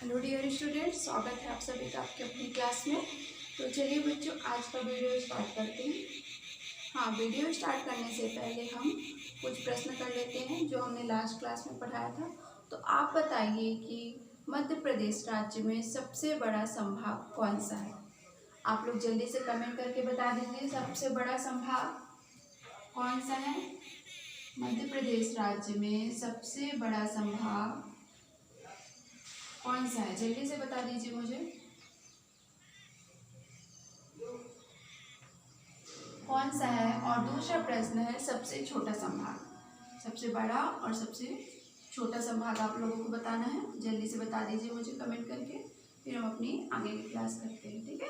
Hello dear student, स्वागत है आप सभी का आपके अपनी क्लास में। तो चलिए बच्चों, आज का वीडियो स्टार्ट करते हैं। हाँ, वीडियो स्टार्ट करने से पहले हम कुछ प्रश्न कर लेते हैं जो हमने लास्ट क्लास में पढ़ाया था। तो आप बताइए कि मध्य प्रदेश राज्य में सबसे बड़ा संभाग कौन सा है। आप लोग जल्दी से कमेंट करके बता दीजिए, सबसे बड़ा संभाग कौन सा है। मध्य प्रदेश राज्य में सबसे बड़ा संभाग कौन सा है, जल्दी से बता दीजिए मुझे। कौन सा है। और दूसरा प्रश्न है सबसे छोटा संभाग। सबसे बड़ा और सबसे छोटा संभाग आप लोगों को बताना है। जल्दी से बता दीजिए मुझे कमेंट करके, फिर हम अपनी आगे की क्लास करते हैं। ठीक है,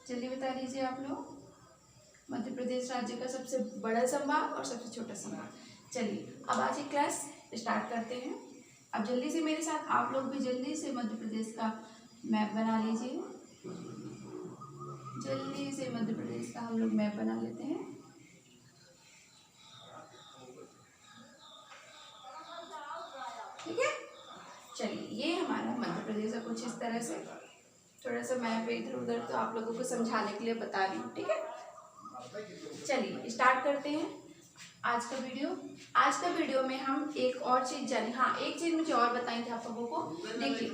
जल्दी बता दीजिए आप लोग। मध्य प्रदेश राज्य का सबसे बड़ा संभाग और सबसे छोटा संभाग। चलिए अब आज की क्लास स्टार्ट करते हैं। अब जल्दी से मेरे साथ आप लोग भी जल्दी से मध्य प्रदेश का मैप बना लीजिए। जल्दी से मध्य प्रदेश का हम लोग मैप बना लेते हैं। ठीक है, चलिए ये हमारा मध्य प्रदेश है कुछ इस तरह से। थोड़ा सा मैप इधर उधर तो आप लोगों को समझाने के लिए बता रही हूँ। ठीक है, चलिए स्टार्ट करते हैं आज का वीडियो। आज का वीडियो में हम एक और चीज जाने, हाँ एक चीज मुझे और बताई थी आप लोगों को। देखिए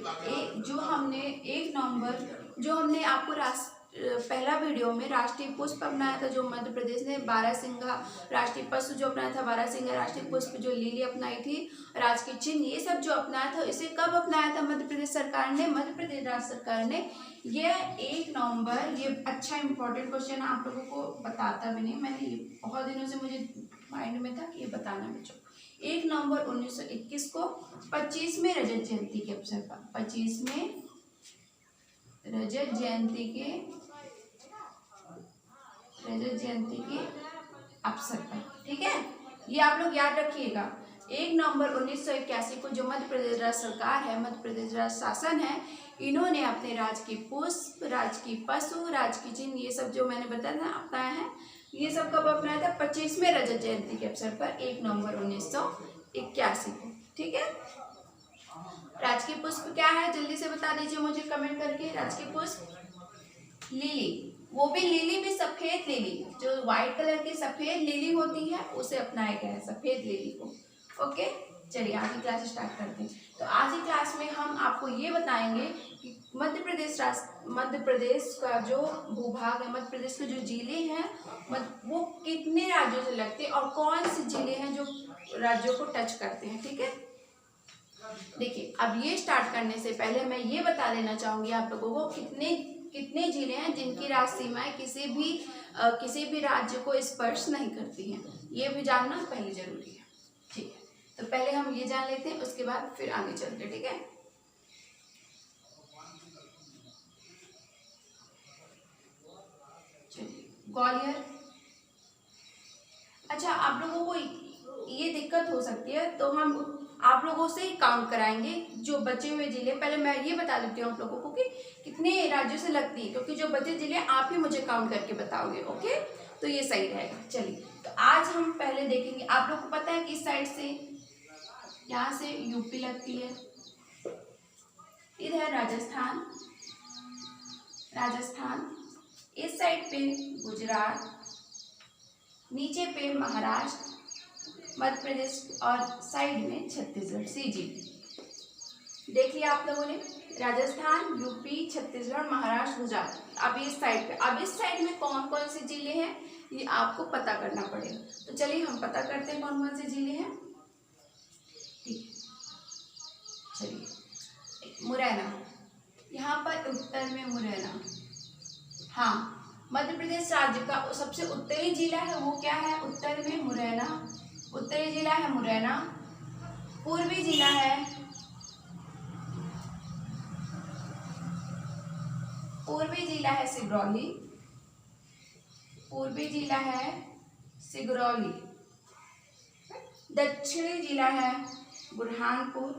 जो हमने 1 नवंबर जो हमने आपको पहला वीडियो में राष्ट्रीय पुष्प अपनाया था, जो मध्य प्रदेश ने बारहसिंगा राष्ट्रीय पशु जो अपनाया था, बारहसिंगा राष्ट्रीय पुष्प जो लिली अपनाई थी, राजकीय चिन्ह ये सब जो अपनाया था, इसे कब अपनाया था मध्य प्रदेश सरकार ने। मध्य प्रदेश राज्य सरकार ने ये 1 नवंबर, ये अच्छा इंपॉर्टेंट क्वेश्चन आप लोगों को बताता भी नहीं, मैंने ये बहुत दिनों से मुझे माइंड में था कि ये बताना बच्चों। 1 नवंबर 1921 को 25वें रजत जयंती के अवसर पर, 25वें रजत जयंती के अवसर पर, ठीक है, ये आप लोग याद रखिएगा। 1 नवंबर 1981 को जो मध्य प्रदेश राज्य सरकार है, मध्य प्रदेश राज्य शासन है, इन्होंने अपने राजकीय पुष्प, राजकीय पशु, राजकीय चिन्ह ये सब जो मैंने बताया ना अपनाया है, ये सब कब अपनाया था, 25वें रजत जयंती के अवसर पर 1 नवंबर 1981 को। ठीक है, राजकीय पुष्प क्या है जल्दी से बता दीजिए मुझे कमेंट करके। राजकीय पुष्प लिली, वो भी लिली भी सफेद लिली, जो व्हाइट कलर की सफेद लिली होती है उसे अपनाया गया है, सफेद लिली को। ओके, चलिए आज की क्लास स्टार्ट करते हैं। तो आज की क्लास में हम आपको ये बताएंगे कि मध्य प्रदेश का जो भूभाग है, मध्य प्रदेश के जो जिले हैं वो कितने राज्यों से लगते हैं और कौन से जिले हैं जो राज्यों को टच करते हैं। ठीक है, देखिए अब ये स्टार्ट करने से पहले मैं ये बता देना चाहूंगी आप लोगों को कितने जिले हैं जिनकी राज सीमाएं किसी भी राज्य को स्पर्श नहीं करती हैं, ये भी जानना पहले जरूरी है। ठीक है, तो पहले हम ये जान लेते हैं, उसके बाद फिर आगे चलते हैं। ठीक है, चलिए ग्वालियर। अच्छा, आप लोगों को ये दिक्कत हो सकती है तो हम आप लोगों से ही काउंट कराएंगे जो बचे हुए जिले। पहले मैं ये बता देती हूँ आप लोगों को कि कितने राज्यों से लगती है, क्योंकि जो बचे जिले आप ही मुझे काउंट करके बताओगे। ओके, तो ये सही रहेगा। चलिए तो आज हम पहले देखेंगे, आप लोग को पता है कि इस साइड से यहाँ से यूपी लगती है, इधर राजस्थान, इस साइड पे गुजरात, नीचे पे महाराष्ट्र, मध्य प्रदेश और साइड में छत्तीसगढ़। सीजी देख लिया आप लोगों ने, राजस्थान, यूपी, छत्तीसगढ़, महाराष्ट्र, गुजरात। अब इस साइड पे, अब इस साइड में कौन कौन से जिले हैं ये आपको पता करना पड़ेगा। तो चलिए हम पता करते हैं कौन कौन से जिले हैं। ठीक है, चलिए मुरैना, यहाँ पर उत्तर में मुरैना। हाँ, मध्य प्रदेश राज्य का सबसे उत्तरी जिला है वो क्या है, उत्तर में मुरैना, उत्तरी जिला है मुरैना। पूर्वी जिला है सिगरौली, दक्षिणी जिला है बुरहानपुर,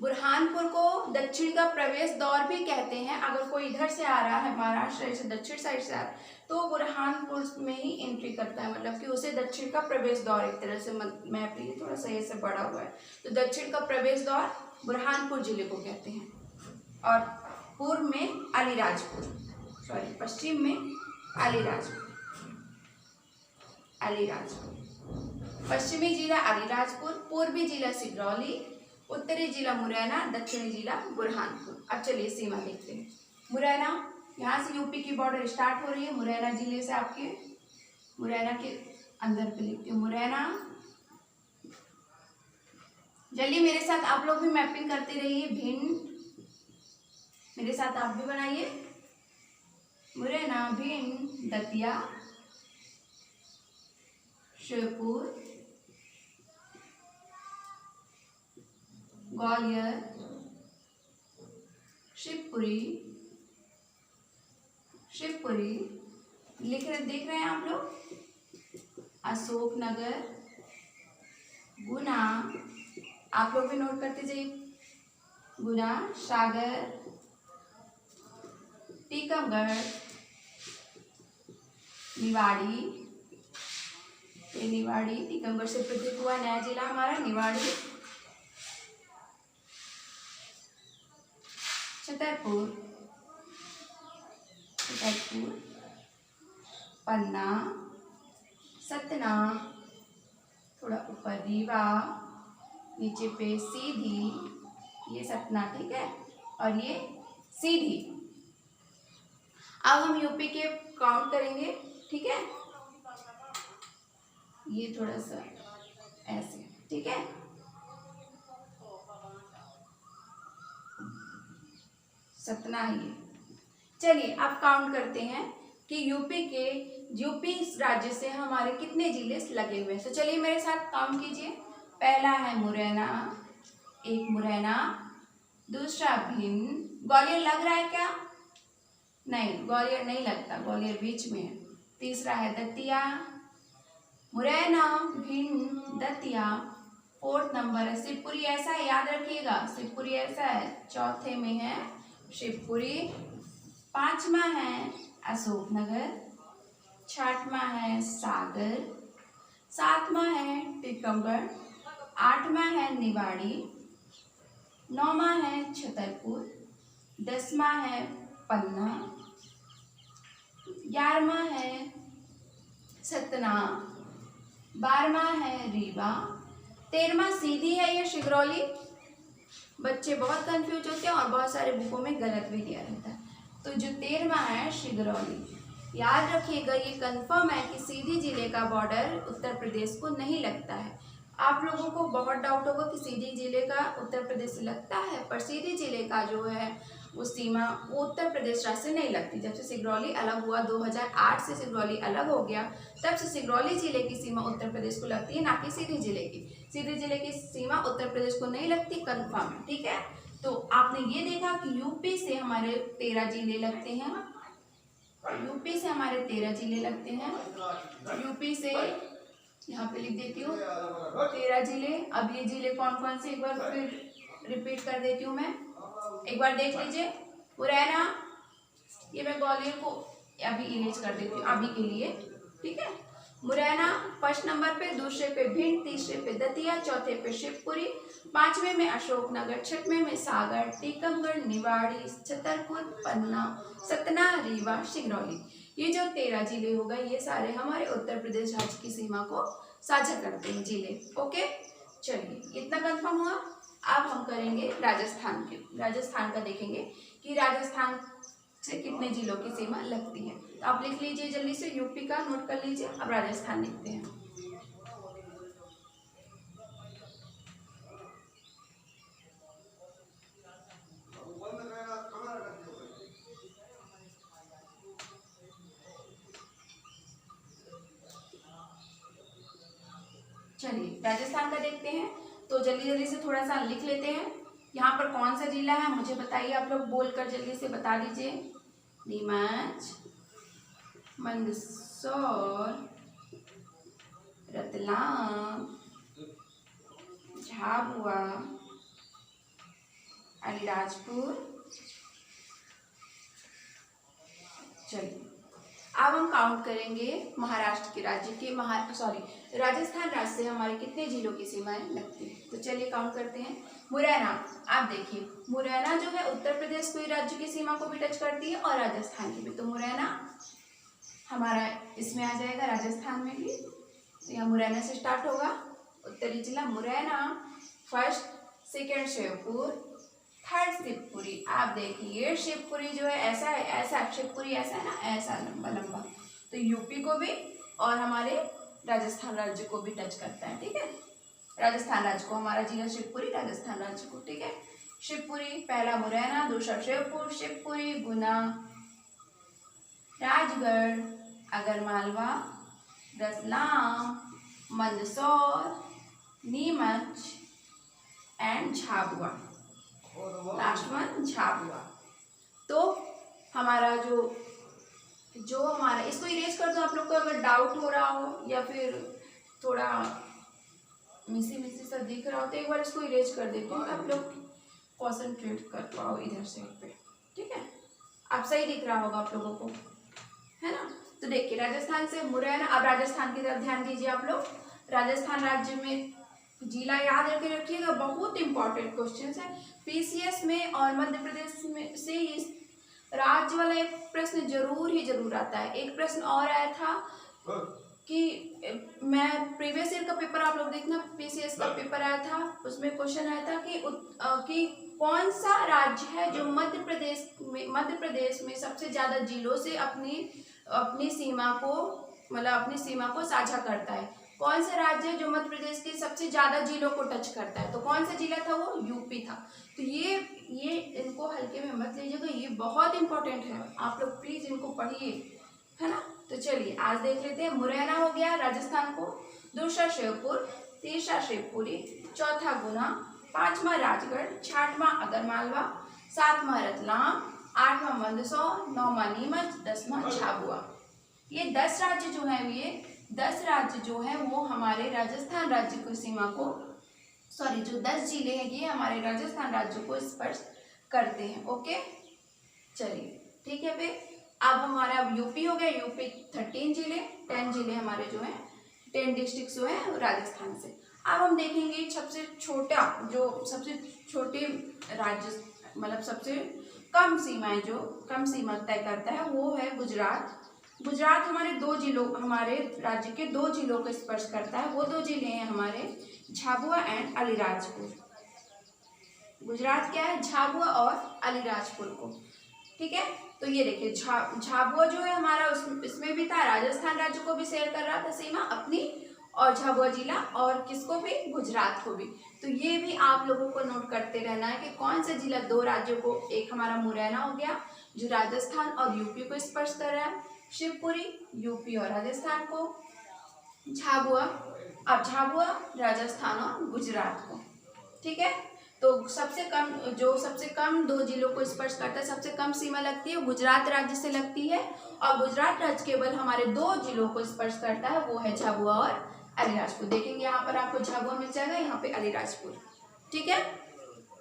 बुरहानपुर को दक्षिण का प्रवेश द्वार भी कहते हैं। अगर कोई इधर से आ रहा है, महाराष्ट्र से दक्षिण साइड से आ रहा है, तो बुरहानपुर में ही एंट्री करता है, मतलब कि उसे दक्षिण का प्रवेश द्वार, एक तरह से मैप लिए थोड़ा सा ऐसे बड़ा हुआ है, तो दक्षिण का प्रवेश द्वार बुरहानपुर जिले को कहते हैं। और पूर्व में अलीराजपुर, सॉरी पश्चिम में अलीराजपुर, पश्चिमी जिला अलीराजपुर, पूर्वी जिला सिगरौली, उत्तरी जिला मुरैना, दक्षिणी जिला बुरहानपुर। अब चलिए सीमा देखते हैं। मुरैना, यहाँ से यूपी की बॉर्डर स्टार्ट हो रही है, मुरैना जिले से, आपके मुरैना के अंदर पे लिखती हूँ मुरैना। जल्दी मेरे साथ आप लोग भी मैपिंग करते रहिए। भिंड, मेरे साथ आप भी बनाइए। मुरैना, भिंड, दतिया, शिवपुर, ग्वालियर, शिवपुरी, देख रहे हैं आप लोग, अशोकनगर, गुना, आप लोग भी नोट करते जाइए, गुना, सागर, टीकमगढ़, निवाड़ी, टीकमगढ़ से प्रतीक हुआ नया जिला हमारा निवाड़ी, छतरपुर, पन्ना, सतना, थोड़ा ऊपर रीवा, नीचे पे सीधी, ये सतना, ठीक है, और ये सीधी। अब हम यूपी के काउंट करेंगे, ठीक है, ये थोड़ा सा ऐसे, ठीक है, सतना ही है। चलिए अब काउंट करते हैं कि यूपी राज्य से हमारे कितने जिले लगे हुए हैं। तो चलिए मेरे साथ काउंट कीजिए। पहला है मुरैना, एक मुरैना, दूसरा भिंड, ग्वालियर लग रहा है क्या? नहीं, ग्वालियर नहीं लगता, ग्वालियर बीच में है। तीसरा है दतिया, मुरैना, भिंड, दतिया। फोर्थ नंबर है शिवपुरी, ऐसा है, याद रखिएगा, शिवपुरी ऐसा है। चौथे में है शिवपुरी, पांचवा है अशोकनगर, छठवां है सागर, सातवां है टीकमगढ़, आठवां है निवाड़ी, नौवां है छतरपुर, 10वां है पन्ना, 11वां है सतना, 12वां है रीवा, 13वां सीधी है या शिगरौली। बच्चे बहुत कंफ्यूज होते हैं और बहुत सारे बुकों में गलत भी दिया रहता है। तो जो 13वां है शिगरौली, याद रखिएगा, ये कंफर्म है कि सीधी जिले का बॉर्डर उत्तर प्रदेश को नहीं लगता है। आप लोगों को बहुत डाउट होगा कि सीधी जिले का उत्तर प्रदेश से लगता है, पर सीधी जिले का जो है वो सीमा वो उत्तर प्रदेश राज्य से नहीं लगती। जब से सिगरौली अलग हुआ, 2008 से सिगरौली अलग हो गया, तब से सिगरौली जिले की सीमा उत्तर प्रदेश को लगती है, ना कि सीधी जिले की। सीधी जिले की सीमा उत्तर प्रदेश को नहीं लगती, कंफर्म है, ठीक है। तो आपने ये देखा कि यूपी से हमारे 13 जिले लगते हैं, यूपी से हमारे 13 जिले लगते हैं। यूपी से यहाँ पे लिख देती हूँ 13 जिले। अब ये जिले कौन कौन से, एक बार फिर रिपीट कर देती हूँ मैं, एक बार देख लीजिए। मुरैना, ये मैं ग्वालियर को अभी इरेज कर देती हूँ अभी के लिए, ठीक है। मुरैना फर्स्ट नंबर पे, दूसरे पे भिंड, तीसरे पे दतिया, चौथे पे शिवपुरी, पांचवें में अशोकनगर, छठवें में सागर, टीकमगढ़, निवाड़ी, छतरपुर, पन्ना, सतना, रीवा, सिगरौली। ये जो 13 जिले हो गए, ये सारे हमारे उत्तर प्रदेश राज्य की सीमा को साझा करते हैं जिले। ओके, चलिए इतना कंफर्म हुआ। अब हम करेंगे राजस्थान का देखेंगे कि राजस्थान से कितने जिलों की सीमा लगती है। तो आप लिख लीजिए जल्दी से, यूपी का नोट कर लीजिए। अब राजस्थान लिखते हैं। चलिए राजस्थान का देखते हैं, तो जल्दी जल्दी से थोड़ा सा लिख लेते हैं। यहाँ पर कौन सा जिला है मुझे बताइए, आप लोग बोलकर जल्दी से बता दीजिए। नीमच, मंदसौर, रतलाम, झाबुआ, अलीराजपुर। चलिए अब हम काउंट करेंगे महाराष्ट्र के राज्य के राजस्थान राज्य से हमारे कितने जिलों की सीमाएं लगती हैं। तो चलिए काउंट करते हैं। मुरैना, आप देखिए मुरैना जो है उत्तर प्रदेश कोई राज्य की सीमा को भी टच करती है और राजस्थान की भी। तो मुरैना हमारा इसमें आ जाएगा, राजस्थान में भी। तो यहाँ मुरैना से स्टार्ट होगा, उत्तरी जिला Morena, first, second Shivpur, third Shivpuri. आप देखिए शिवपुरी जो है ऐसा शिवपुरी ऐसा है ना, ऐसा लंबा लंबा, तो यूपी को भी और हमारे राजस्थान राज्य को भी टच करता है। ठीक है, राजस्थान राज्य को, हमारा जिला शिवपुरी राजस्थान राज्य को। ठीक है, शिवपुरी पहला मुरैना, दूसरा Shivpur, Shivpuri, Guna, Rajgarh, Agar Malwa, Ratlam, Mandsaur, Neemuch and Jhabua, last one Jhabua. तो हमारा जो हमारा, इसको इरेज कर दो आप लोग को अगर डाउट हो रहा हो या फिर थोड़ा मिसी सा दिख रहा हो तो एक बार इसको इरेज कर देती हूँ, आप लोग कॉन्सेंट्रेट कर पाओ इधर से पे। ठीक है, आप सही दिख रहा होगा आप लोगों को, है ना। तो देखिए राजस्थान से मुरैना, अब राजस्थान की तरफ ध्यान दीजिए आप लोग। राजस्थान राज्य में जिला याद करके रखिएगा, बहुत इंपॉर्टेंट क्वेश्चन है पीसीएस में और मध्य प्रदेश में से इस राज्य वाला एक प्रश्न जरूर आता है। एक प्रश्न और आया था कि मैं प्रीवियस ईयर का पेपर आप लोग देखना, पीसीएस का पेपर आया था, उसमें क्वेश्चन आया था कि कौन सा राज्य है जो मध्य प्रदेश में सबसे ज्यादा जिलों से अपनी सीमा को साझा करता है। कौन सा राज्य है जो मध्य प्रदेश के सबसे ज्यादा जिलों को टच करता है। तो कौन सा जिला था वो, यूपी था। तो ये इनको हल्के में मत लीजिएगा, ये बहुत इंपॉर्टेंट है, आप लोग प्लीज इनको पढ़िए, है ना। तो चलिए आज देख लेते हैं। मुरैना हो गया राजस्थान को, दूसरा शिवपुर, तीसरा शिवपुरी, चौथा गुना, पांचवा राजगढ़, छठवां आगरमालवा, सातवां रतलाम, आठवां मंदसौर, नौवां नीमच, 10वां झाबुआ। ये 10 राज्य जो है वो हमारे राजस्थान राज्य की सीमा को, जो 10 जिले हैं ये हमारे राजस्थान राज्य को स्पर्श करते हैं। ओके, चलिए ठीक है। फिर अब हमारा यूपी हो गया, यूपी 13 जिले, 10 जिले हमारे जो हैं, 10 डिस्ट्रिक्ट जो है राजस्थान से। अब हम देखेंगे सबसे छोटे राज्य, मतलब सबसे कम सीमा तय करता है वो है गुजरात। गुजरात हमारे राज्य के 2 जिलों को स्पर्श करता है। वो 2 जिले हैं हमारे झाबुआ एंड अलीराजपुर। गुजरात क्या है, झाबुआ और अलीराजपुर को। ठीक है, तो ये देखिए झाबुआ जो है हमारा इसमें भी था, राजस्थान राज्य को भी शेयर कर रहा था सीमा अपनी, और झाबुआ जिला, और किसको भी, गुजरात को भी। तो ये भी आप लोगों को नोट करते रहना है कि कौन सा जिला 2 राज्यों को, एक हमारा मुरैना हो गया जो राजस्थान और यूपी को स्पर्श कर रहा है, शिवपुरी यूपी और राजस्थान को, झाबुआ राजस्थान और गुजरात को। ठीक है, तो सबसे कम 2 जिलों को स्पर्श करता है, सबसे कम सीमा लगती है गुजरात राज्य से लगती है, और गुजरात राज्य केवल हमारे 2 जिलों को स्पर्श करता है, वो है झाबुआ और अलीराजपुर। देखेंगे यहाँ पर आपको झाबुआ मिल जाएगा, यहाँ पे अलीराजपुर। ठीक है,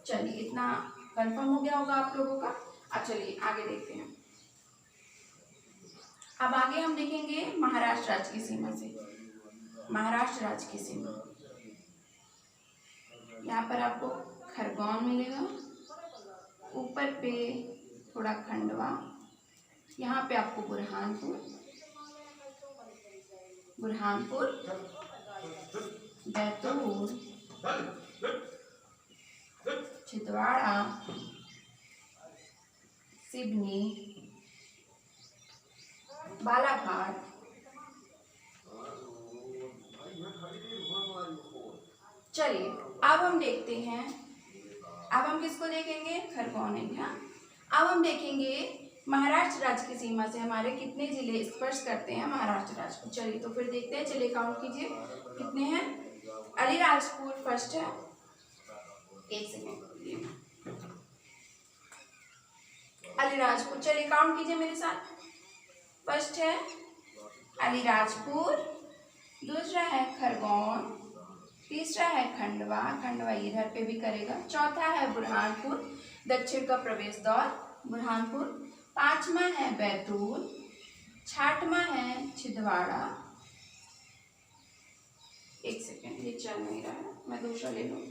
चलिए इतना कंफर्म हो गया होगा आप लोगों का। अब चलिए आगे देखते हैं। अब आगे हम देखेंगे महाराष्ट्र राज्य की सीमा से। महाराष्ट्र राज्य की सीमा, यहाँ पर आपको खरगोन मिलेगा, ऊपर पे थोड़ा खंडवा, यहाँ पे आपको बुरहानपुर, बैतूल, छिंदवाड़ा, सिवनी, बालाघाट, चलिए अब हम देखते हैं, अब हम किसको देखेंगे, खरगोन है क्या। अब हम देखेंगे महाराष्ट्र राज्य की सीमा से हमारे कितने जिले स्पर्श करते हैं महाराष्ट्र राज्य को। चलिए तो फिर देखते हैं, चलिए काउंट कीजिए कितने हैं। अलीराजपुर फर्स्ट है, एक सेकेंड, अलीराजपुर, चलिए काउंट कीजिए मेरे साथ। फर्स्ट है अलीराजपुर, दूसरा है खरगोन, तीसरा है खंडवा, खंडवा इधर पे भी करेगा। चौथा है बुरहानपुर, दक्षिण का प्रवेश द्वार बुरहानपुर। पांचवा है बैतूल। छठवां है छिंदवाड़ा। एक सेकेंड, ये चल नहीं रहा है, मैं दूसरा ले लूँ।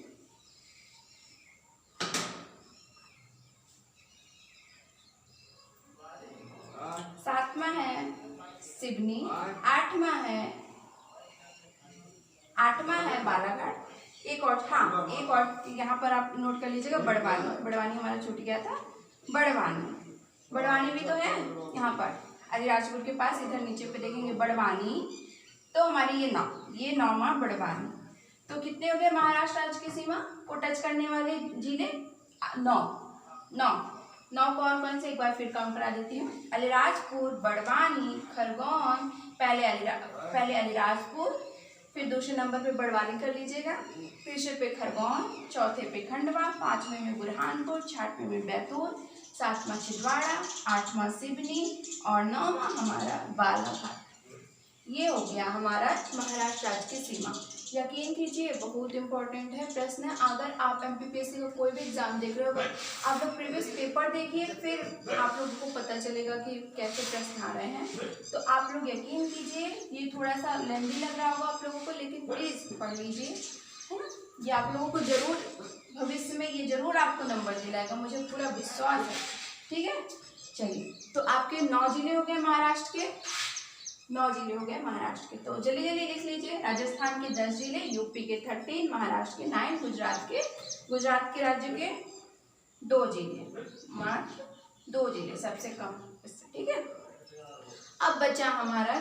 सातवां है सिवनी। आठवां है बालाघाट। एक और, हाँ एक और यहाँ पर आप नोट कर लीजिएगा, बड़वानी। बड़वानी हमारा छूट गया था, बड़वानी भी तो है यहाँ पर अलीराजपुर के पास, इधर नीचे पे देखेंगे बड़वानी। तो हमारी ये नौवां बड़वानी। तो कितने हो गए महाराष्ट्र राज्य की सीमा को टच करने वाले जिले? 9 कौन कौन से, एक बार फिर काउंट करा देती हूँ। अलीराजपुर, बड़वानी, खरगोन, पहले अलीराजपुर, फिर दूसरे नंबर पे बड़वानी कर लीजिएगा, तीसरे पे खरगोन, चौथे पे खंडवा, पांचवें में बुरहानपुर, छठवें में बैतूल, सातवां छिंदवाड़ा, आठवां सिवनी और नौवां हमारा बालाघाट। ये हो गया हमारा महाराष्ट्र राज्य की सीमा। यकीन कीजिए बहुत इंपॉर्टेंट है प्रश्न। अगर आप एमपीपीएससी का कोई भी एग्जाम देख रहे हो, आप लोग प्रीवियस पेपर देखिए, फिर आप लोगों को पता चलेगा कि कैसे प्रश्न आ रहे हैं। तो आप लोग यकीन कीजिए, ये थोड़ा सा लेंथी लग रहा होगा आप लोगों को, लेकिन प्लीज़ पढ़ लीजिए, है ना। ये आप लोगों को जरूर भविष्य में ये जरूर आपको नंबर दिलाएगा, मुझे पूरा विश्वास है। ठीक है, चलिए, तो आपके 9 जिले हो गए महाराष्ट्र के, 9 जिले हो गए महाराष्ट्र के। तो जल्दी जल्दी लिख लीजिए। राजस्थान के 10 जिले, यूपी के 13, महाराष्ट्र के 9, गुजरात के राज्य के 2 जिले, मात्र 2 जिले, सबसे कम। ठीक है, अब बचा हमारा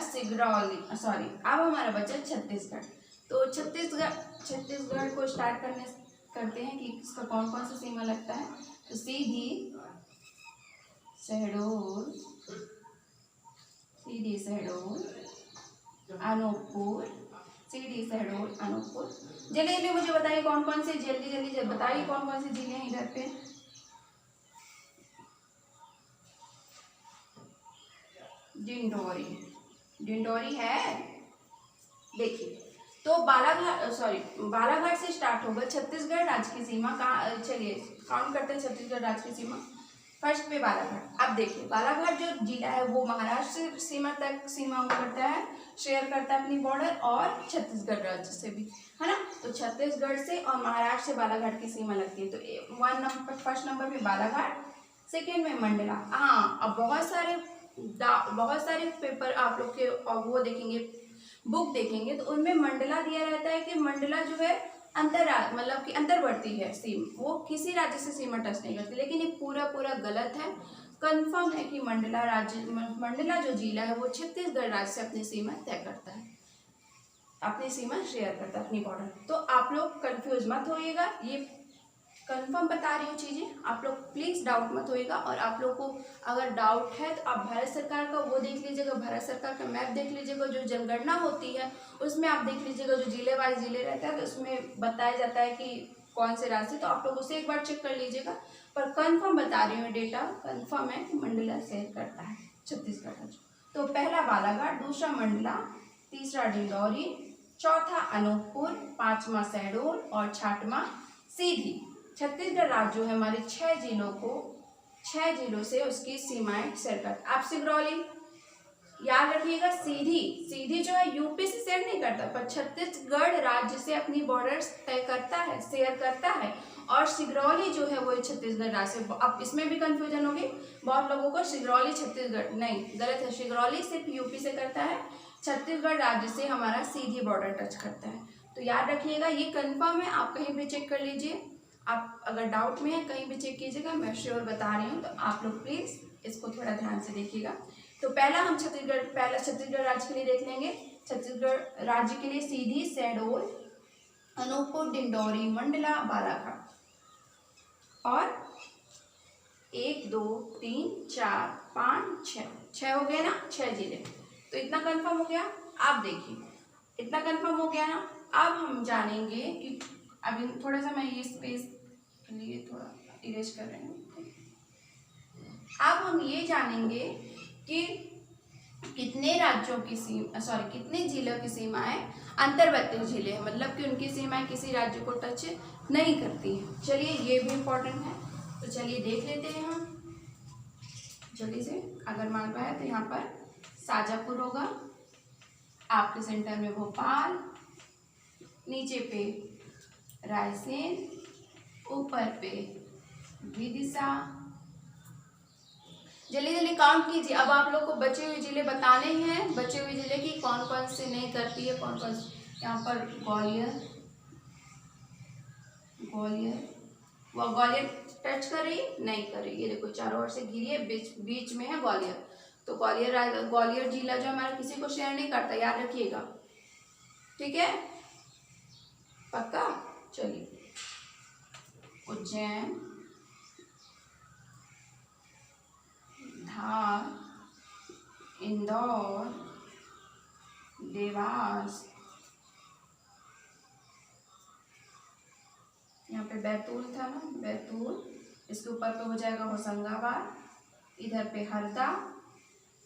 अब हमारा बचा छत्तीसगढ़। तो छत्तीसगढ़ को स्टार्ट करते हैं कि इसका कौन कौन सा सीमा लगता है। तो सीधी, शहडोल, अनूपपुर, जल्दी जल्दी मुझे बताइए कौन कौन से, जल्दी बताइए कौन कौन से जिले हैं इधर पे। डिंडोरी है, देखिए। तो बालाघाट से स्टार्ट होगा छत्तीसगढ़ राज्य की सीमा। कहाँ, चलिए काउंट करते हैं छत्तीसगढ़ राज्य की सीमा। फर्स्ट पे बालाघाट। अब देखिए, बालाघाट जो जिला है वो महाराष्ट्र सीमा तक सीमा करता है, शेयर करता है अपनी बॉर्डर, और छत्तीसगढ़ राज्य से भी, है ना। तो छत्तीसगढ़ से और महाराष्ट्र से बालाघाट की सीमा लगती है। तो फर्स्ट नंबर पे बालाघाट, सेकेंड में मंडला। हाँ, अब बहुत सारे पेपर आप लोग के वो देखेंगे, बुक देखेंगे, तो उनमें मंडला दिया रहता है कि मंडला जो है मतलब कि अंतर्वर्ती है सीमा, वो किसी राज्य से सीमा टच नहीं करती। लेकिन ये पूरा गलत है। कंफर्म है कि मंडला जो जिला है वो छत्तीसगढ़ राज्य से अपनी सीमा तय करता है, अपनी सीमा शेयर करता है, अपनी बॉर्डर। तो आप लोग कंफ्यूज मत होइएगा, ये कंफर्म बता रही हूँ चीज़ें, आप लोग प्लीज़ डाउट मत होइएगा। और आप लोग को अगर डाउट है तो आप भारत सरकार का वो देख लीजिएगा, भारत सरकार का मैप देख लीजिएगा, जो जनगणना होती है उसमें आप देख लीजिएगा, जो जिले वाइज जिले रहता है तो उसमें बताया जाता है कि कौन से राज्य, तो आप लोग उसे एक बार चेक कर लीजिएगा। पर कंफर्म बता रही हूँ, डेटा कंफर्म है कि मंडला शेयर करता है छत्तीसगढ़ राज्य। तो पहला बालाघाट, दूसरा मंडला, तीसरा डिंडौरी, चौथा अनूपपुर, पांचवा शहडोल और छठवां सीधी। छत्तीसगढ़ राज्य जो है हमारे 6 जिलों से उसकी सीमाएं शेयर करता है। आप सिंगरौली याद रखिएगा, सीधी जो है यूपी से शेयर नहीं करता, पर छत्तीसगढ़ राज्य से अपनी बॉर्डर तय करता है, शेयर करता है। और सिंगरौली जो है वो छत्तीसगढ़ राज्य से, अब इसमें भी कंफ्यूजन होगी बहुत लोगों को, सिंगरौली छत्तीसगढ़ नहीं, गलत है। सिंगरौली सिर्फ यूपी से करता है, छत्तीसगढ़ राज्य से हमारा सीधी बॉर्डर टच करता है। तो याद रखिएगा, ये कंफर्म है, आप कहीं भी चेक कर लीजिए। आप अगर डाउट में है कहीं भी चेक कीजिएगा, मैं श्योर बता रही हूँ, तो आप लोग प्लीज़ इसको थोड़ा ध्यान से देखिएगा। तो पहला छत्तीसगढ़ राज्य के लिए देख लेंगे। छत्तीसगढ़ राज्य के लिए सीधी, शहडोल, अनूपपुर, डिंडौरी, मंडला, बालाघाट, और 1 2 3 4 5 6 हो गए ना, 6 जिले। तो इतना कंफर्म हो गया। आप देखिए, इतना कंफर्म हो गया ना। अब हम जानेंगे कि अभी थोड़ा सा मैं ये स्पेस के लिए थोड़ा इरेज कर रही हूँ। अब हम ये जानेंगे कि कितने कितने राज्यों की सीमा कितने जिलों की सीमाएं अंतर्वर्ती जिले हैं, मतलब कि उनकी सीमाएं किसी राज्य को टच नहीं करती हैं। चलिए ये भी इम्पोर्टेंट है, तो चलिए देख लेते हैं हम जल्दी से। अगर मालवा है तो यहाँ पर शाजापुर होगा, आपके सेंटर में भोपाल, नीचे पे रायसेन, ऊपर पे विदिशा। जल्दी जल्दी काउंट कीजिए। अब आप लोग को बचे हुए जिले बताने हैं, बचे हुए जिले की कौन कौन से नहीं करती है, कौन कौन से। यहाँ पर ग्वालियर, वो ग्वालियर टच कर रही नहीं कर रही, ये देखो चारों ओर से घिरी है, बीच में है ग्वालियर। तो ग्वालियर जिला जो हमारा किसी को शेयर नहीं करता, याद रखिएगा, ठीक है, पक्का। चलिए उज्जैन, धार, इंदौर, देवास, यहाँ पे बैतूल था ना, बैतूल, इसके ऊपर पे हो जाएगा होशंगाबाद, इधर पे हरदा,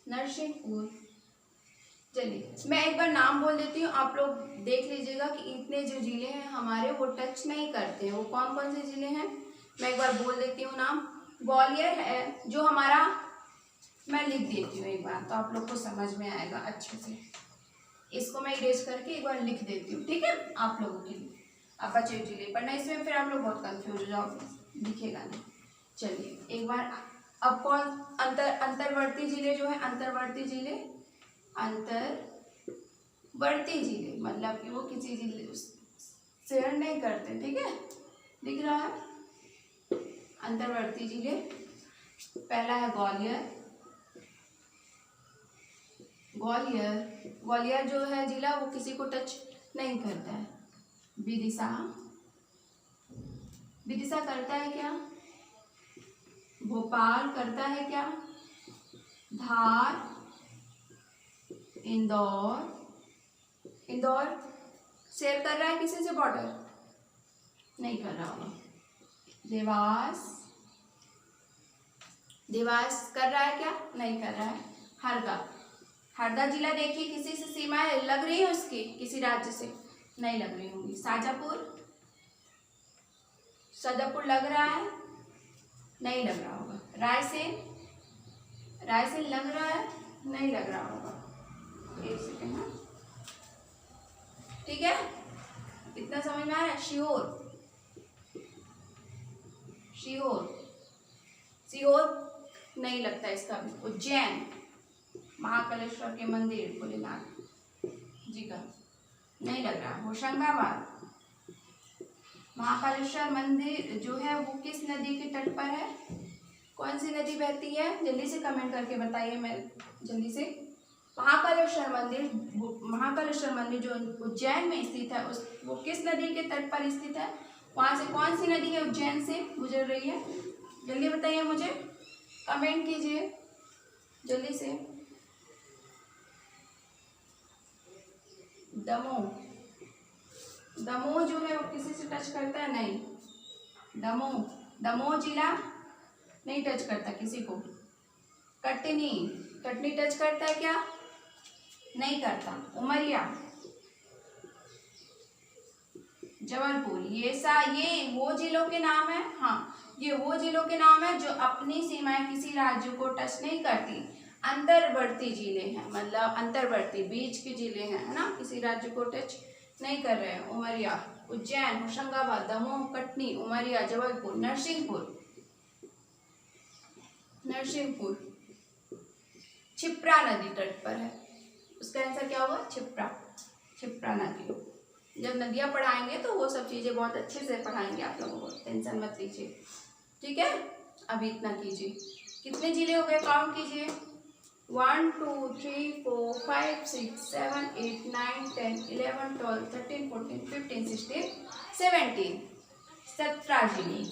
नरसिंहपुर। चलिए मैं एक बार नाम बोल देती हूँ, आप लोग देख लीजिएगा कि इतने जो जिले हैं हमारे वो टच नहीं करते हैं। वो कौन कौन से जिले हैं, मैं एक बार बोल देती हूँ नाम। ग्वालियर है जो हमारा, मैं लिख देती हूँ एक बार तो आप लोग को समझ में आएगा अच्छे से। इसको मैं इरेज करके एक बार लिख देती हूँ, ठीक है, आप लोगों के लिए। अब बचे जिले पढ़ना, इसमें फिर आप लोग बहुत कंफ्यूज हो जाओगे, दिखेगा नहीं। चलिए एक बार, अब कौन अंतर्वर्ती जिले जो है, अंतर्वर्ती जिले मतलब कि वो किसी जिले शेयर नहीं करते, ठीक है, दिख रहा है। अंतर्वर्ती जिले, पहला है ग्वालियर जो है जिला वो किसी को टच नहीं करता है। विदिशा करता है क्या, भोपाल करता है क्या, धार, इंदौर शेयर कर रहा है किसी से बॉर्डर, नहीं कर रहा होगा। देवास कर रहा है क्या, नहीं कर रहा है। हरदा जिला देखिए किसी से सीमाएं लग रही है उसकी, किसी राज्य से नहीं लग रही होंगी। शाजापुर लग रहा है, नहीं लग रहा होगा। रायसेन लग रहा है, नहीं लग रहा होगा। एक सेकेंड ना, ठीक है, इतना समझ में आ रहा है। सीहोर नहीं लगता इसका भी। उज्जैन, महाकालेश्वर के मंदिर भोलेनाथ जी का, नहीं लग रहा। होशंगाबाद, महाकालेश्वर मंदिर जो है वो किस नदी के तट पर है, कौन सी नदी बहती है, जल्दी से कमेंट करके बताइए, मैं जल्दी से। महाकालेश्वर मंदिर जो उज्जैन में स्थित है, उस वो किस नदी के तट पर स्थित है, वहां से कौन सी नदी है उज्जैन से गुजर रही है, जल्दी बताइए मुझे, कमेंट कीजिए जल्दी से। दमोह जो है वो किसी से टच करता है, नहीं। दमोह जिला नहीं टच करता किसी को। कटनी टच करता है क्या, नहीं करता। उमरिया, जबलपुर, ये वो जिलों के नाम है, हाँ ये वो जिलों के नाम है जो अपनी सीमाएं किसी राज्य को टच नहीं करती। अंतर्वर्ती जिले हैं, मतलब अंतर्वर्ती बीच के जिले हैं, है ना, किसी राज्य को टच नहीं कर रहे हैं। उमरिया, उज्जैन, होशंगाबाद, दमोह, कटनी, उमरिया, जबलपुर, नरसिंहपुर क्षिप्रा नदी तट पर है। उसका आंसर क्या होगा, क्षिप्रा नदी। जब नदियाँ पढ़ाएंगे तो वो सब चीज़ें बहुत अच्छे से पढ़ाएंगे आप लोगों को, टेंशन मत लीजिए, ठीक है। अभी इतना कीजिए, कितने जिले हो गए, काउंट कीजिए। 1 2 3 4 5 6 7 8 9 10 11 12 13 14 15 16 17 17 जिले।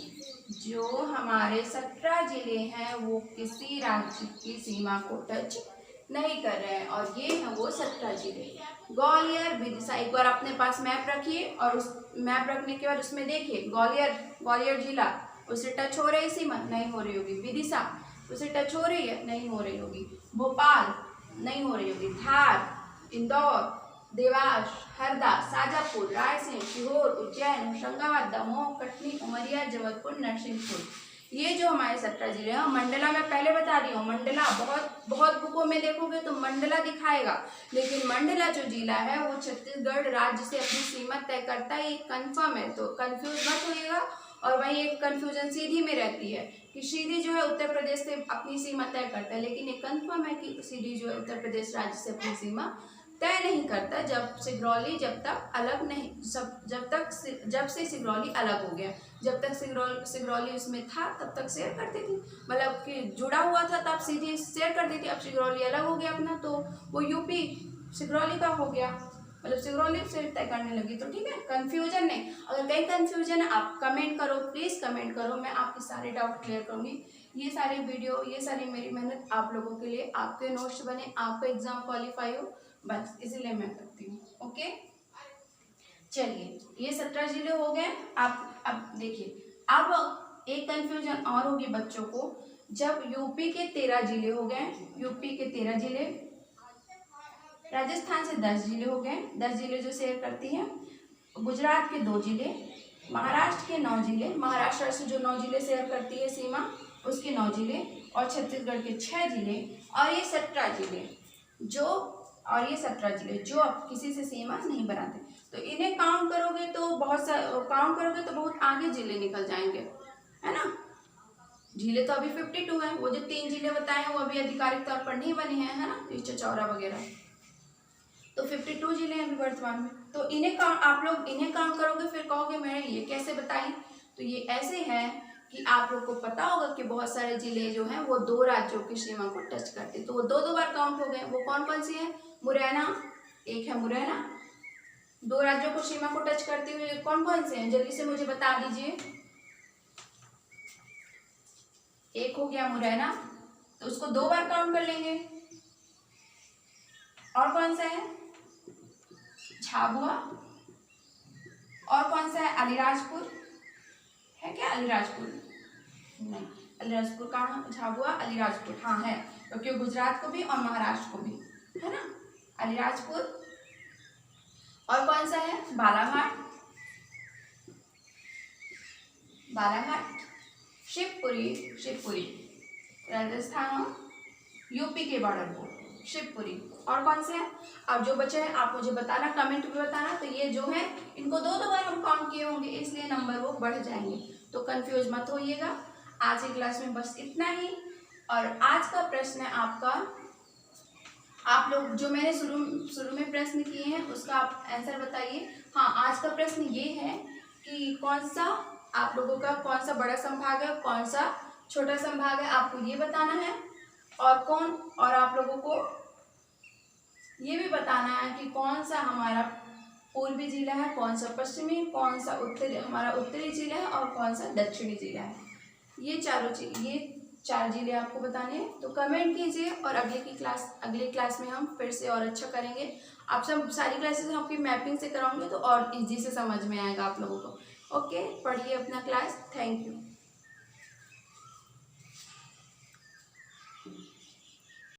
जो हमारे 17 जिले हैं वो किसी राज्य की सीमा को टच नहीं कर रहे हैं, और ये हैं वो 17 जिले। ग्वालियर, विदिशा, एक बार अपने पास मैप रखिए और उस मैप रखने के बाद उसमें देखिए ग्वालियर जिला उससे टच हो रही सीमा, नहीं हो रही होगी। विदिशा उससे टच हो रही है, नहीं हो रही होगी। भोपाल नहीं हो रही होगी। धार, इंदौर, देवास, हरदा, शाजापुर, रायसेन, सीहोर, उज्जैन, होशंगाबाद, दमोह, कटनी, उमरिया, जबलपुर, नरसिंहपुर। ये जो हमारे 17 जिले हैं। मंडला मैं पहले बता रही हूँ, मंडला बहुत बुकों में देखोगे तो मंडला दिखाएगा, लेकिन मंडला जो जिला है वो छत्तीसगढ़ राज्य से अपनी सीमा तय करता है, ये कंफर्म है, तो कंफ्यूज मत होइएगा। और वही एक कंफ्यूजन सीधी में रहती है कि सीधी जो है उत्तर प्रदेश से अपनी सीमा तय करता है, लेकिन ये कंफर्म है कि सीधी जो है उत्तर प्रदेश राज्य से अपनी सीमा तय नहीं करता। जब सिगरौली जब तक अलग नहीं जब से सिगरौली अलग हो गया, जब तक सिगरौली उसमें था तब तक शेयर करती थी, मतलब कि जुड़ा हुआ था तब सीधी शेयर कर दी थी। अब सिगरौली अलग हो गया अपना, तो वो यूपी सिगरौली का हो गया, मतलब सिगरौली से तय करने लगी। तो ठीक है, कंफ्यूजन नहीं। अगर कहीं कंफ्यूजन है आप कमेंट करो, प्लीज़ कमेंट करो, मैं आपके सारे डाउट क्लियर करूँगी। ये सारे वीडियो, ये सारी मेरी मेहनत आप लोगों के लिए, आपके नोट्स बने, आपका एग्जाम क्वालिफाई हो, बस इसीलिए मैं करती हूँ। ओके, चलिए ये 17 जिले हो गए। आप अब देखिए, अब एक कंफ्यूजन और होगी बच्चों को, जब यूपी के 13 जिले हो गए, यूपी के 13 जिले, राजस्थान से 10 जिले हो गए, 10 जिले जो शेयर करती हैं, गुजरात के 2 जिले, महाराष्ट्र के 9 जिले, महाराष्ट्र से जो 9 जिले शेयर करती है सीमा उसके 9 जिले, और छत्तीसगढ़ के 6 जिले, और ये 17 जिले जो अब किसी से सीमा नहीं बनाते। तो इन्हें काउंट करोगे तो बहुत आगे जिले निकल जाएंगे, है ना। जिले तो अभी 52 है, वो जो 3 जिले बताए हैं वो अभी आधिकारिक तौर पर नहीं बने हैं, है ना, चचौरा वगैरह, तो 52 जिले हैं अभी वर्तमान में। तो आप लोग इन्हें काउंट करोगे, फिर कहोगे मैंने ये कैसे बताई। तो ये ऐसे है कि आप लोग को पता होगा कि बहुत सारे जिले जो हैं वो 2 राज्यों की सीमा को टच करते हैं, तो वो 2 बार काउंट हो गए। वो कौन कौन सी है? मुरैना, एक है मुरैना, 2 राज्यों को सीमा को टच करते हुए कौन कौन से हैं, जल्दी से मुझे बता दीजिए। एक हो गया मुरैना, तो उसको 2 बार काउंट कर लेंगे। और कौन सा है? झाबुआ। और कौन सा है? अलीराजपुर है क्या? अलीराजपुर नहीं, अलीराजपुर कहाँ? झाबुआ, अलीराजपुर, हाँ है, क्योंकि गुजरात को भी और महाराष्ट्र को भी, है ना, अलीराजपुर। और कौन सा है? बालाघाट, शिवपुरी राजस्थान और यूपी के बॉर्डर को, शिवपुरी। और कौन से हैं? अब जो बचे हैं आप मुझे बताना, कमेंट में बताना। तो ये जो है इनको 2 बार हम काउंट किए होंगे, इसलिए नंबर वो बढ़ जाएंगे, तो कंफ्यूज मत होइएगा। आज की क्लास में बस इतना ही। और आज का प्रश्न है आपका, आप लोग जो मैंने शुरू में प्रश्न किए हैं उसका आप आंसर बताइए। हाँ, आज का प्रश्न ये है कि कौन सा आप लोगों का कौन सा बड़ा संभाग है, कौन सा छोटा संभाग है, आपको ये बताना है। और आप लोगों को ये भी बताना है कि कौन सा हमारा पूर्वी जिला है, कौन सा पश्चिमी, कौन सा हमारा उत्तरी जिला है और कौन सा दक्षिणी जिला है। ये 4 जिले आपको बताने हैं। तो कमेंट कीजिए, और अगली क्लास में हम फिर से और अच्छा करेंगे। आप सब सारी क्लासेस आपकी मैपिंग से कराऊंगे, तो और इजी से समझ में आएगा आप लोगों को। ओके, पढ़िए अपना क्लास। Thank you.